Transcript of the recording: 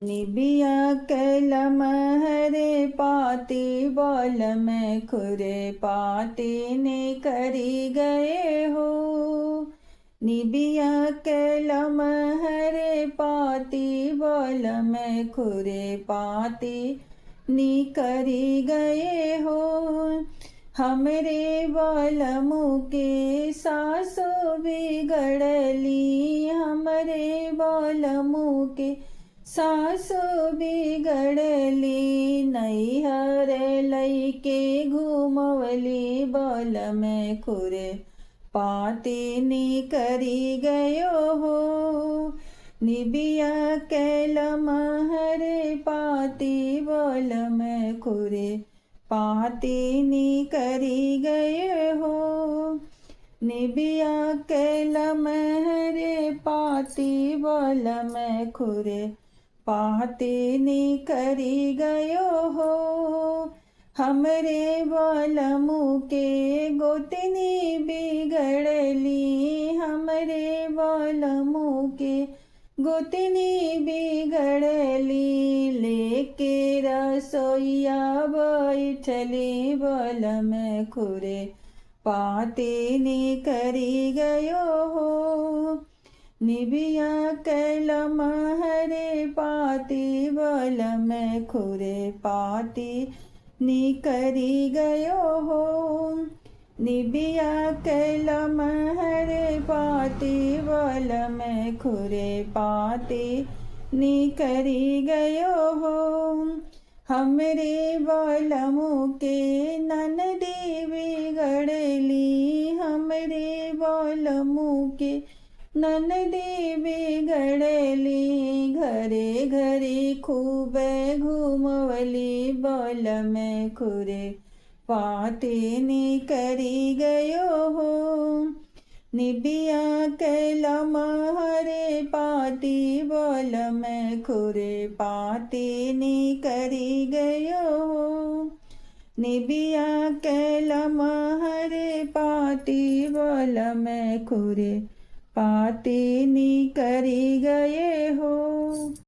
निबिया कलम हरे पाती बोल में खुरे पाती ने करी गए हो। निबिया कलम हरे पाती बोल में खुरे पाती नी करी गए हो। हमरे बालमु के सासु बिगड़ली, हमरे बालमु के सासु बिगड़ली। नैहर लैके घूमवली बाल में खुरे पाती नी करी गयो हो। निबिया कैलम हरे पाती बाल में खुरे पाती नी करी गए हो। निबिया कैलम हरे पाती बाल में खुरे पाती नी करी गयो हो। हमरे बालमु के गोतनी बिगड़ली, हमरे बालमु के गोतनी बिगड़ली। लेके रसोईया बैठली बाल में खुरे पाती नी करी गयो हो। निबिया कैलम हरे पाती बाल में खुरे पाती नी करी गयो हो। निबिया कैलम हरे पाती बाल में खुरे पाती नी करी गयो हो। हमरे बालमु के ननदी बिगड़ली, हमरे बालमु के ननदी बिगड़ली। घरे घरे खूब घूमवली बाल में खुरे पाती नी करी गयो हो। निबिया कैलम हरे पाती बाल में खुरे पाती नी करी गयो हो। निबिया कैलम हरे पाती बाल में खुरे पाती नी करी गए हो।